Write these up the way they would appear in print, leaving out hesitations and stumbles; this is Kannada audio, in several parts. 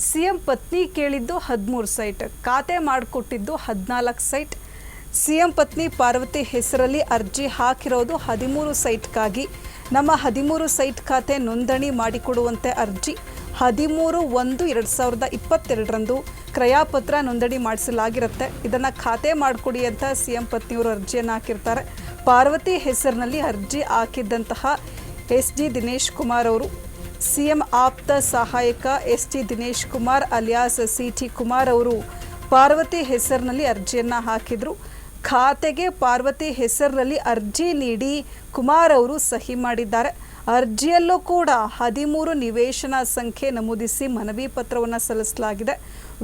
ಸಿಎಂ ಪತ್ನಿ ಕೇಳಿದ್ದು 13 ಸೈಟ್, ಖಾತೆ ಮಾಡಿಕೊಟ್ಟಿದ್ದು 14 ಸೈಟ್. ಸಿಎಂ ಪತ್ನಿ ಪಾರ್ವತಿ ಹೆಸರಲ್ಲಿ ಅರ್ಜಿ ಹಾಕಿರೋದು 13 ಸೈಟ್ಗಾಗಿ. ನಮ್ಮ 13 ಸೈಟ್ ಖಾತೆ ನೋಂದಣಿ ಮಾಡಿಕೊಡುವಂತೆ ಅರ್ಜಿ 13/1/2022ರಂದು ಕ್ರಯಪತ್ರ ನೋಂದಣಿ ಮಾಡಿಸಲಾಗಿರುತ್ತೆ. ಇದನ್ನು ಖಾತೆ ಮಾಡಿಕೊಡಿ ಅಂತ ಸಿಎಂ ಪತ್ನಿಯವರು ಅರ್ಜಿಯನ್ನು ಹಾಕಿರ್ತಾರೆ. ಪಾರ್ವತಿ ಹೆಸರಿನಲ್ಲಿ ಅರ್ಜಿ ಹಾಕಿದ್ದಂತಹ SD ದಿನೇಶ್ ಕುಮಾರ್ ಅವರು ಸಿಎಂ ಆಪ್ತ ಸಹಾಯಕ SD Dinesh Kumar alias CT Kumar ಅವರು ಪಾರ್ವತಿ ಹೆಸರಿನಲ್ಲಿ ಅರ್ಜಿಯನ್ನು ಹಾಕಿದರು. ಖಾತೆಗೆ ಪಾರ್ವತಿ ಹೆಸರಿನಲ್ಲಿ ಅರ್ಜಿ ನೀಡಿ ಕುಮಾರ್ ಅವರು ಸಹಿ ಮಾಡಿದ್ದಾರೆ. ಅರ್ಜಿಯಲ್ಲೂ ಕೂಡ 13 ನಿವೇಶನ ಸಂಖ್ಯೆ ನಮೂದಿಸಿ ಮನವಿ ಪತ್ರವನ್ನು ಸಲ್ಲಿಸಲಾಗಿದೆ.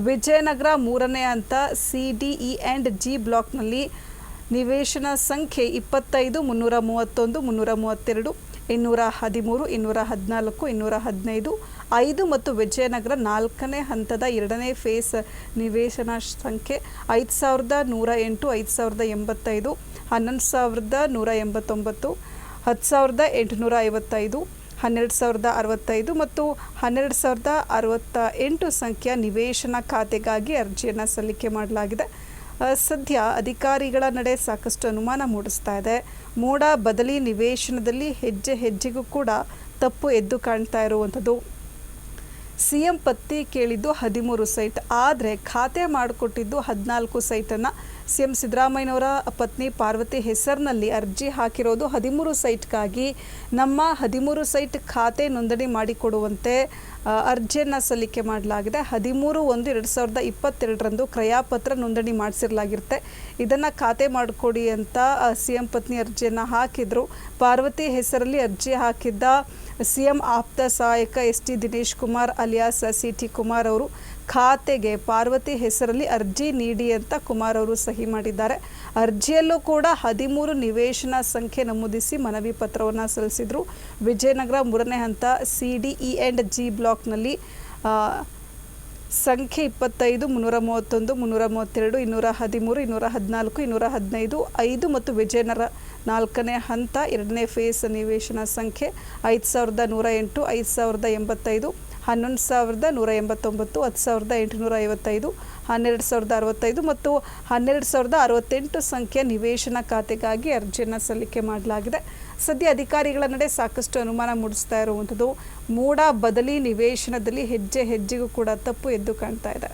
ವಿಜಯನಗರ 3ನೇ ಹಂತ CDE and G ಬ್ಲಾಕ್ನಲ್ಲಿ ನಿವೇಶನ ಸಂಖ್ಯೆ 25, 331, 332, 213, 214, 215, 5 ಮತ್ತು ವಿಜಯನಗರ 4ನೇ ಹಂತದ 2ನೇ ಫೇಸ್ ನಿವೇಶನ ಸಂಖ್ಯೆ 5108, 5085, 11189, 10855, 12065 ಮತ್ತು 12068 ಸಂಖ್ಯೆಯ ನಿವೇಶನ ಖಾತೆಗಾಗಿ ಅರ್ಜಿಯನ್ನು ಸಲ್ಲಿಕೆ ಮಾಡಲಾಗಿದೆ. ಸದ್ಯ ಅಧಿಕಾರಿಗಳ ನಡೆ ಸಾಕಷ್ಟು ಅನುಮಾನ ಮೂಡಿಸ್ತಾ ಇದೆ. ಮೋಡ ಬದಲಿ ನಿವೇಶನದಲ್ಲಿ ಹೆಜ್ಜೆ ಹೆಜ್ಜೆಗೂ ಕೂಡ ತಪ್ಪು ಎದ್ದು ಕಾಣ್ತಾ ಇರುವಂಥದ್ದು. ಸಿಎಂ ಪತ್ನಿ ಕೇಳಿದ್ದು 13 ಸೈಟ್, ಆದರೆ ಖಾತೆ ಮಾಡಿಕೊಟ್ಟಿದ್ದು 14 ಸೈಟನ್ನು. ಸಿಎಂ ಸಿದ್ದರಾಮಯ್ಯನವರ ಪತ್ನಿ ಪಾರ್ವತಿ ಹೆಸರಿನಲ್ಲಿ ಅರ್ಜಿ ಹಾಕಿರೋದು 13 ಸೈಟ್ಗಾಗಿ. ನಮ್ಮ 13 ಸೈಟ್ ಖಾತೆ ನೋಂದಣಿ ಮಾಡಿಕೊಡುವಂತೆ ಅರ್ಜಿಯನ್ನು ಸಲ್ಲಿಕೆ ಮಾಡಲಾಗಿದೆ. 13/1/2022ರಂದು ಕ್ರಯಪತ್ರ ನೋಂದಣಿ ಮಾಡಿಸಿರಲಾಗಿರುತ್ತೆ. ಇದನ್ನು ಖಾತೆ ಮಾಡಿಕೊಡಿ ಅಂತ ಸಿಎಂ ಪತ್ನಿ ಅರ್ಜಿಯನ್ನು ಹಾಕಿದರು. ಪಾರ್ವತಿ ಹೆಸರಲ್ಲಿ ಅರ್ಜಿ ಹಾಕಿದ್ದ ಸಿಎಂ ಆಪ್ತ ಸಹಾಯಕ SD Dinesh Kumar alias CT Kumar ಅವರು ಖಾತೆಗೆ ಪಾರ್ವತಿ ಹೆಸರಲ್ಲಿ ಅರ್ಜಿ ನೀಡಿ ಅಂತ ಕುಮಾರ್ ಅವರು ಸಹಿ ಮಾಡಿದ್ದಾರೆ. ಅರ್ಜಿಯಲ್ಲೂ ಕೂಡ 13 ನಿವೇಶನ ಸಂಖ್ಯೆ ನಮೂದಿಸಿ ಮನವಿ ಪತ್ರವನ್ನು ಸಲ್ಲಿಸಿದರು. ವಿಜಯನಗರ 3ನೇ ಹಂತ CDE and G ಬ್ಲಾಕ್ನಲ್ಲಿ ಸಂಖ್ಯೆ 25, 331, 332, 213, 214, 215, 5 ಮತ್ತು ವಿಜಯನಗರ 4ನೇ ಹಂತ 2ನೇ ಫೇಸ್ ನಿವೇಶನ ಸಂಖ್ಯೆ 5108, 5085, 11189, 10855, 12065 ಮತ್ತು 12068 ಸಂಖ್ಯೆಯ ನಿವೇಶನ ಖಾತೆಗಾಗಿ ಅರ್ಜಿಯನ್ನು ಸಲ್ಲಿಕೆ ಮಾಡಲಾಗಿದೆ. ಸದ್ಯ ಅಧಿಕಾರಿಗಳ ನಡೆ ಸಾಕಷ್ಟು ಅನುಮಾನ ಮೂಡಿಸ್ತಾ ಇರುವಂಥದ್ದು. ಮೂಡ ಬದಲಿ ನಿವೇಶನದಲ್ಲಿ ಹೆಜ್ಜೆ ಹೆಜ್ಜೆಗೂ ಕೂಡ ತಪ್ಪು ಎದ್ದು ಕಾಣ್ತಾ ಇದೆ.